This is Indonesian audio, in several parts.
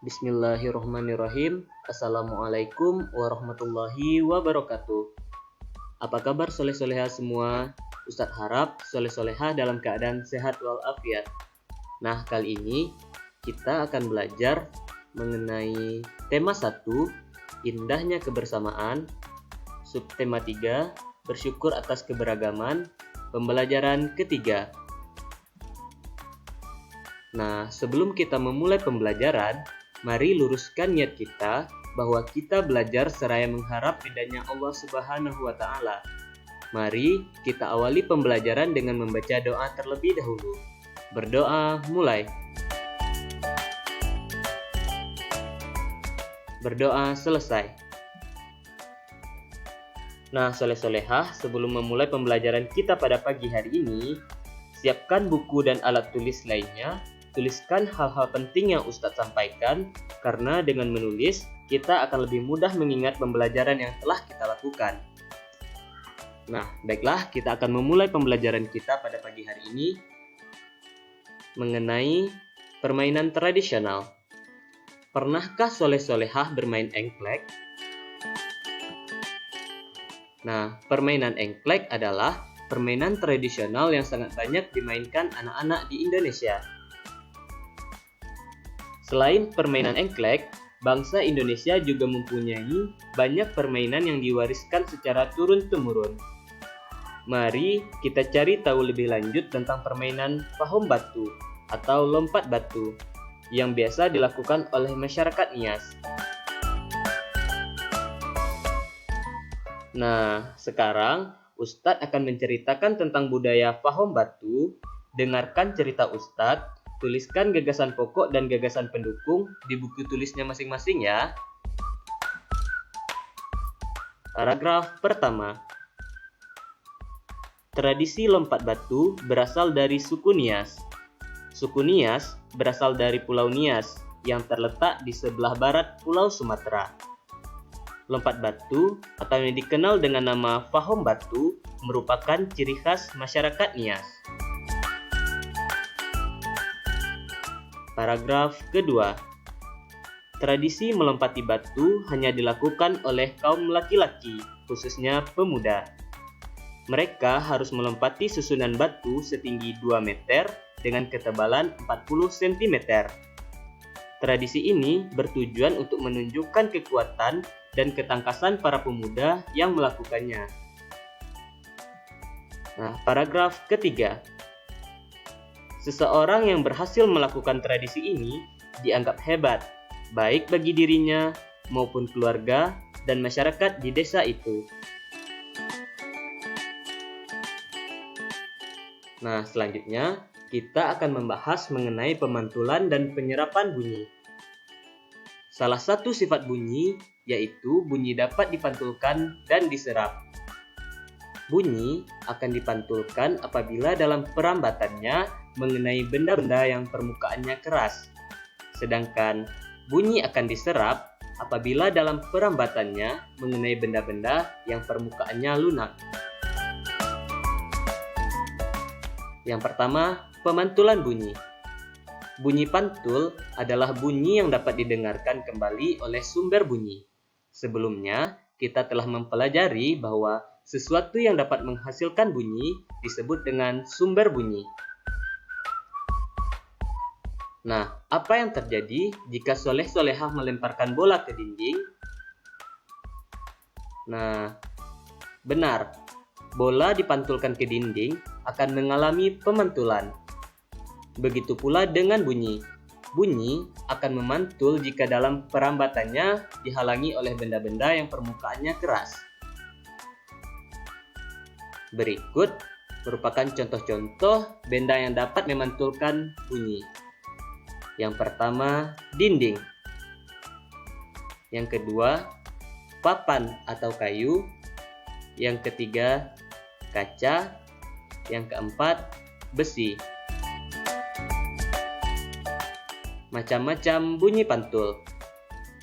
Bismillahirrahmanirrahim. Assalamualaikum warahmatullahi wabarakatuh. Apa kabar soleh-soleha semua? Ustadz harap soleh-soleha dalam keadaan sehat walafiat. Nah, kali ini kita akan belajar mengenai tema 1, indahnya kebersamaan, subtema 3, bersyukur atas keberagaman, pembelajaran ketiga. Nah, sebelum kita memulai pembelajaran, mari luruskan niat kita bahwa kita belajar seraya mengharap ridhanya Allah Subhanahu wa Ta'ala. Mari kita awali pembelajaran dengan membaca doa terlebih dahulu. Berdoa mulai. Berdoa selesai. Nah, soleh-solehah, sebelum memulai pembelajaran kita pada pagi hari ini, siapkan buku dan alat tulis lainnya. Tuliskan hal-hal penting yang Ustadz sampaikan, karena dengan menulis, kita akan lebih mudah mengingat pembelajaran yang telah kita lakukan. Nah, baiklah, kita akan memulai pembelajaran kita pada pagi hari ini mengenai permainan tradisional. Pernahkah soleh-solehah bermain engklek? Nah, permainan engklek adalah permainan tradisional yang sangat banyak dimainkan anak-anak di Indonesia. Selain permainan engklek, bangsa Indonesia juga mempunyai banyak permainan yang diwariskan secara turun-temurun. Mari kita cari tahu lebih lanjut tentang permainan pahom batu atau lompat batu yang biasa dilakukan oleh masyarakat Nias. Nah, sekarang Ustadz akan menceritakan tentang budaya pahom batu. Dengarkan cerita Ustadz. Tuliskan gagasan pokok dan gagasan pendukung di buku tulisnya masing-masing ya. Paragraf pertama. Tradisi lompat batu berasal dari suku Nias. Suku Nias berasal dari Pulau Nias yang terletak di sebelah barat Pulau Sumatera. Lompat batu atau yang dikenal dengan nama pahom batu merupakan ciri khas masyarakat Nias. Paragraf kedua. Tradisi melompati batu hanya dilakukan oleh kaum laki-laki, khususnya pemuda. Mereka harus melompati susunan batu setinggi 2 meter dengan ketebalan 40 cm. Tradisi ini bertujuan untuk menunjukkan kekuatan dan ketangkasan para pemuda yang melakukannya. Nah, paragraf ketiga. Seseorang yang berhasil melakukan tradisi ini dianggap hebat, baik bagi dirinya maupun keluarga dan masyarakat di desa itu. Nah, selanjutnya kita akan membahas mengenai pemantulan dan penyerapan bunyi. Salah satu sifat bunyi yaitu bunyi dapat dipantulkan dan diserap. Bunyi akan dipantulkan apabila dalam perambatannya mengenai benda-benda yang permukaannya keras. Sedangkan bunyi akan diserap apabila dalam perambatannya mengenai benda-benda yang permukaannya lunak. Yang pertama, pemantulan bunyi. Bunyi pantul adalah bunyi yang dapat didengarkan kembali oleh sumber bunyi. Sebelumnya, kita telah mempelajari bahwa sesuatu yang dapat menghasilkan bunyi disebut dengan sumber bunyi. Nah, apa yang terjadi jika soleh-solehah melemparkan bola ke dinding? Nah, benar, bola dipantulkan ke dinding akan mengalami pemantulan. Begitu pula dengan bunyi. Bunyi akan memantul jika dalam perambatannya dihalangi oleh benda-benda yang permukaannya keras. Berikut merupakan contoh-contoh benda yang dapat memantulkan bunyi. Yang pertama, dinding. Yang kedua, papan atau kayu. Yang ketiga, kaca. Yang keempat, besi. Macam-macam bunyi pantul.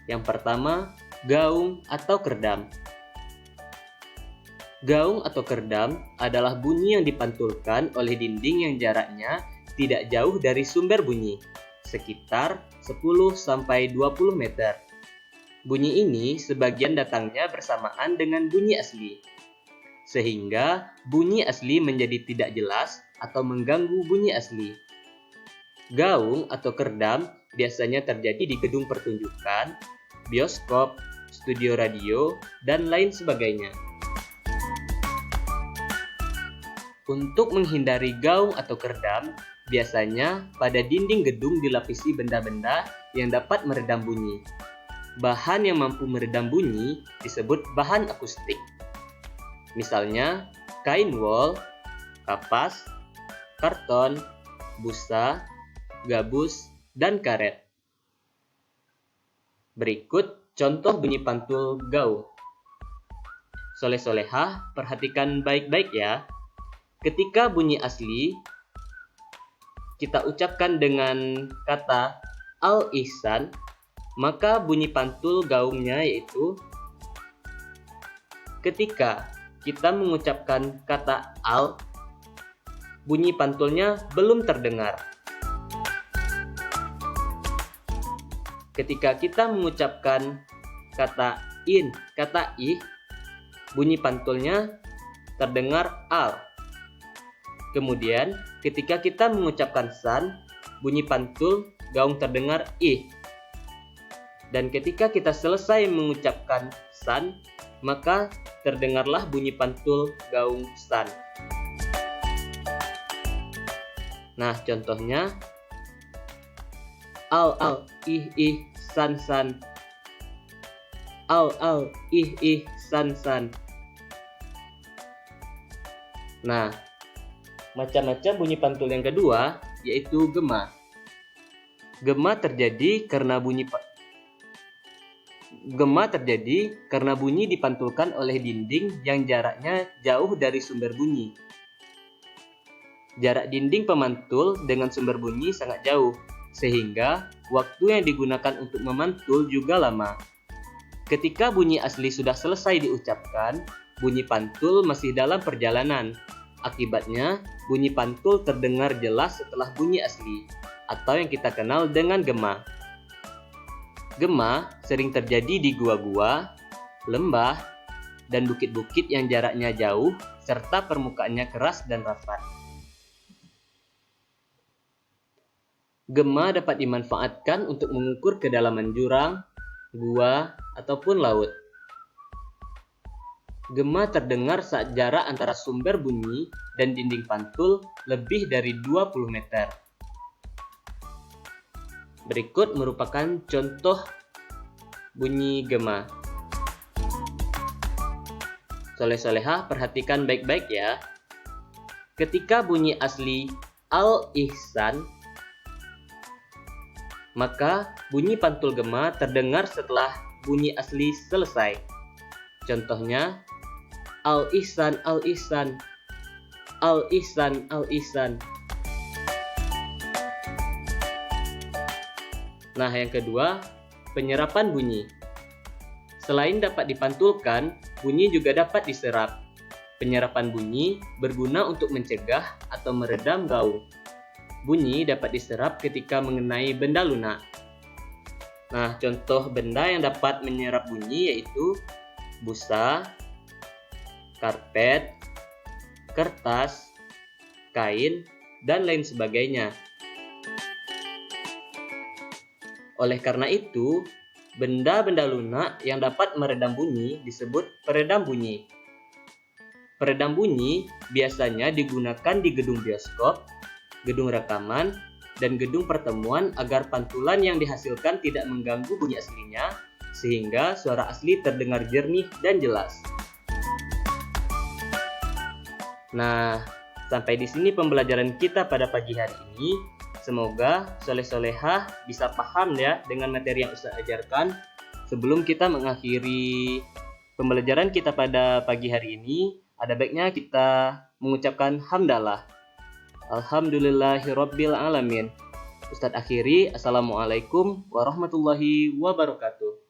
Yang pertama, gaung atau kerdam. Gaung atau kerdam adalah bunyi yang dipantulkan oleh dinding yang jaraknya tidak jauh dari sumber bunyi, sekitar 10-20 meter. Bunyi ini sebagian datangnya bersamaan dengan bunyi asli, sehingga bunyi asli menjadi tidak jelas atau mengganggu bunyi asli. Gaung atau kerdam biasanya terjadi di gedung pertunjukan, bioskop, studio radio, dan lain sebagainya. Untuk menghindari gaung atau kerdam, biasanya pada dinding gedung dilapisi benda-benda yang dapat meredam bunyi. Bahan yang mampu meredam bunyi disebut bahan akustik. Misalnya, kain wol, kapas, karton, busa, gabus, dan karet. Berikut contoh bunyi pantul gaung. Soleh-solehah, perhatikan baik-baik ya. Ketika bunyi asli kita ucapkan dengan kata al-ihsan, maka bunyi pantul gaungnya yaitu ketika kita mengucapkan kata al, bunyi pantulnya belum terdengar. Ketika kita mengucapkan kata in, kata ih, bunyi pantulnya terdengar al. Kemudian, ketika kita mengucapkan san, bunyi pantul gaung terdengar ih. Dan ketika kita selesai mengucapkan san, maka terdengarlah bunyi pantul gaung san. Nah, contohnya al ih san san. Al ih san san. Nah, macam-macam bunyi pantul yang kedua yaitu gema. Gema terjadi karena bunyi dipantulkan oleh dinding yang jaraknya jauh dari sumber bunyi. Jarak dinding pemantul dengan sumber bunyi sangat jauh, sehingga waktu yang digunakan untuk memantul juga lama. Ketika bunyi asli sudah selesai diucapkan, bunyi pantul masih dalam perjalanan. Akibatnya, bunyi pantul terdengar jelas setelah bunyi asli, atau yang kita kenal dengan gema. Gema sering terjadi di gua-gua, lembah, dan bukit-bukit yang jaraknya jauh serta permukaannya keras dan rapat. Gema dapat dimanfaatkan untuk mengukur kedalaman jurang, gua, ataupun laut. Gema terdengar saat jarak antara sumber bunyi dan dinding pantul lebih dari 20 meter. Berikut merupakan contoh bunyi gema. Soleh-solehah, perhatikan baik-baik ya. Ketika bunyi asli al-ihsan, maka bunyi pantul gema terdengar setelah bunyi asli selesai. Contohnya, al-ihsan, al-ihsan, al-ihsan, al-ihsan. Nah, yang kedua, penyerapan bunyi. Selain dapat dipantulkan, bunyi juga dapat diserap. Penyerapan bunyi berguna untuk mencegah atau meredam gaung. Bunyi dapat diserap ketika mengenai benda lunak. Nah, contoh benda yang dapat menyerap bunyi yaitu busa, karpet, kertas, kain, dan lain sebagainya. Oleh karena itu, benda-benda lunak yang dapat meredam bunyi disebut peredam bunyi. Peredam bunyi biasanya digunakan di gedung bioskop, gedung rekaman, dan gedung pertemuan agar pantulan yang dihasilkan tidak mengganggu bunyi aslinya, sehingga suara asli terdengar jernih dan jelas. Nah, sampai di sini pembelajaran kita pada pagi hari ini. Semoga soleh-solehah bisa paham ya dengan materi yang Ustaz ajarkan. Sebelum kita mengakhiri pembelajaran kita pada pagi hari ini, ada baiknya kita mengucapkan hamdalah. Alhamdulillahirabbil alamin. Ustaz akhiri, assalamualaikum warahmatullahi wabarakatuh.